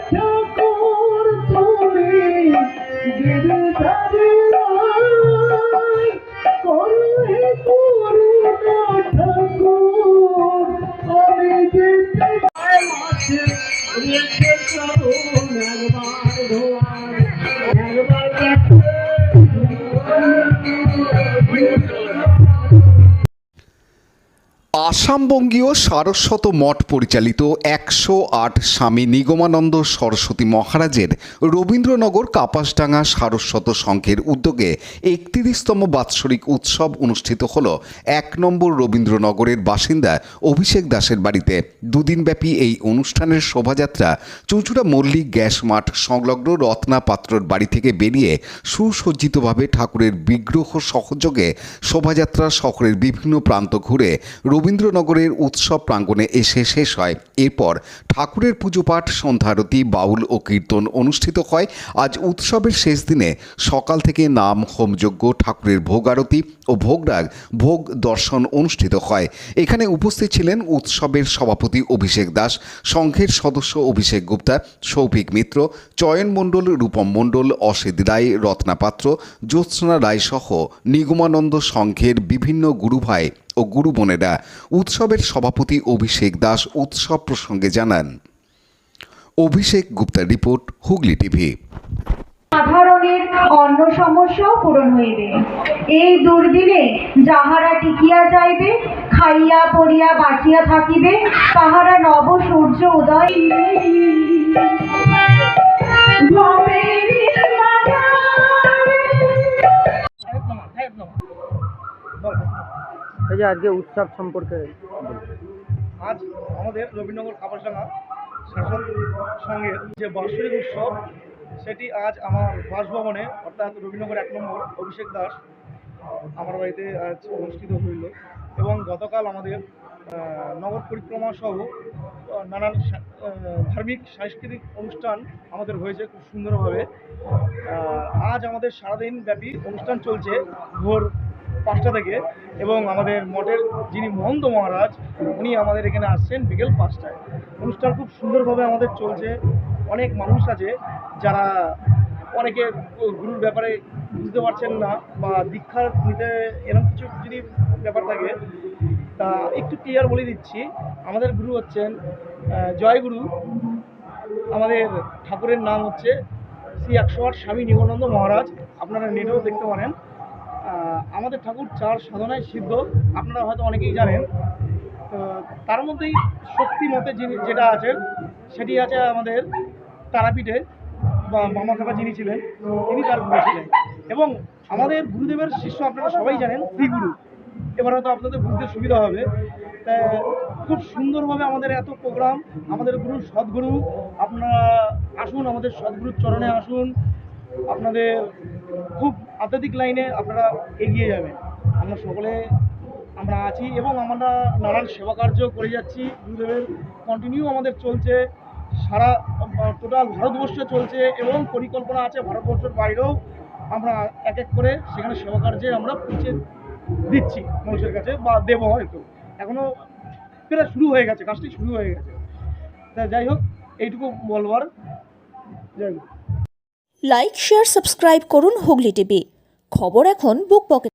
ঠাকুর তুমি গিরধারী করুণে করুণা ঠাকুর আমি যেতে মাঝে রেখে চলুন একবার ভোয়ার একবার আসামবঙ্গীয় সারস্বত মঠ পরিচালিত ১০৮ স্বামী নিগমানন্দ সরস্বতী মহারাজের রবীন্দ্রনগর কাপাসডাঙ্গা সারস্বত সংঘের উদ্যোগে ৩১তম বাৎসরিক উৎসব অনুষ্ঠিত হল ১ নম্বর রবীন্দ্রনগরের বাসিন্দা অভিষেক দাসের বাড়িতে। দুদিনব্যাপী এই অনুষ্ঠানের শোভাযাত্রা চুঁচুড়া মল্লিক গ্যাস মাঠ সংলগ্ন রত্না পাত্রর বাড়ি থেকে বেরিয়ে সুসজ্জিতভাবে ঠাকুরের বিগ্রহ সহযোগে শোভাযাত্রা শহরের বিভিন্ন প্রান্ত ঘুরে রবীন্দ্রনগরের উৎসব প্রাঙ্গণে এসে শেষ হয়। এরপর ঠাকুরের পুজো পাঠ, সন্ধ্যা আরতি, বাউল ও কীর্তন অনুষ্ঠিত হয়। আজ উৎসবের শেষ দিনে সকাল থেকে নাম, হোমযজ্ঞ, ঠাকুরের ভোগ আরতি ও ভোগরাগ, ভোগ দর্শন অনুষ্ঠিত হয়। এখানে উপস্থিত ছিলেন উৎসবের সভাপতি অভিষেক দাস, সংঘের সদস্য অভিষেক গুপ্তা, সৌভিক মিত্র, চয়ন মণ্ডল, রূপম মণ্ডল, অসিত রায়, রত্না পাত্র, জ্যোৎস্না রায় সহ নিগমানন্দ সংঘের বিভিন্ন গুরুভাই ও গুরু বোনেরা। উৎসবের সভাপতি অভিষেক দাস উৎসব প্রসঙ্গে জানান। অভিষেক গুপ্তার রিপোর্ট, হুগলি টিভি। সাধারণের অন্য সমস্যাও পূরণ হইবে। এই দুর্দিনে যাহারা টিকিয়া যাইবে, খাইয়া পড়িয়া বাঁচিয়া থাকিবে, তাহারা নব সূর্য উদয় আজকে উৎসব সম্পর্কে আজ আমাদের রবীন্দ্রনগর কাপাসডাঙ্গা সারস্বত সংঘের যে বার্ষিক উৎসব, সেটি আজ আমার বাসভবনে অর্থাৎ রবীন্দ্রনগর ১ নম্বর অভিষেক দাস আমার বাড়িতে আজ অনুষ্ঠিত হইল। এবং গতকাল আমাদের নগর পরিক্রমা সহ নানান ধার্মিক সাংস্কৃতিক অনুষ্ঠান আমাদের হয়েছে খুব সুন্দরভাবে। আজ আমাদের সারাদিন ব্যাপী অনুষ্ঠান চলছে ভোর ৫টা থেকে, এবং আমাদের মঠের যিনি মহন্ত মহারাজ উনি আমাদের এখানে আসছেন বিকেল ৫টায়। অনুষ্ঠান খুব সুন্দরভাবে আমাদের চলছে। অনেক মানুষ আছে যারা অনেকে গুরুর ব্যাপারে বুঝতে পারছেন না বা দীক্ষা নিতে এরকম কিছু যদি ব্যাপার থাকে, তা একটু ক্লিয়ার বলে দিচ্ছি। আমাদের গুরু হচ্ছেন জয়গুরু, আমাদের ঠাকুরের নাম হচ্ছে শ্রী ১০৮ স্বামী নিগমানন্দ মহারাজ। আপনারা নেটেও দেখতে পারেন। আমাদের ঠাকুর ৪ সাধনায় সিদ্ধ, আপনারা হয়তো অনেকেই জানেন। তার মধ্যেই শক্তি মতে যেটা আছে সেটি আছে আমাদের তারাপীঠে বা মামাখাপা যিনি ছিলেন তিনি তার গুরু ছিলেন। এবং আমাদের গুরুদেবের শিষ্য আপনারা সবাই জানেন শ্রীগুরু। এবার হয়তো আপনাদের বুঝতে সুবিধা হবে। খুব সুন্দরভাবে আমাদের এত প্রোগ্রাম, আমাদের গুরু সদ্গুরু, আপনারা আসুন আমাদের সদ্গুরুর চরণে আসুন। আপনাদের খুব আধ্যাত্মিক লাইনে আপনারা এগিয়ে যাবেন। আমরা সকলে আমরা আছি এবং আমরা নানান সেবা কার্য করে যাচ্ছি। গুরুদেবের কন্টিনিউ আমাদের চলছে, সারা টোটাল ভারতবর্ষে চলছে এবং পরিকল্পনা আছে ভারতবর্ষের বাইরেও আমরা এক এক করে সেখানে সেবা কার্যে আমরা পৌঁছে দিচ্ছি মানুষের কাছে, বা দেবো হয়তো। এখনও প্রায় শুরু হয়ে গেছে, কাজটি শুরু হয়ে গেছে। তা যাই হোক, এইটুকু বলবার। যাই হোক, লাইক, শেয়ার, সাবস্ক্রাইব করুন হুগলি টিভি। খবর এখন বুক পকেট।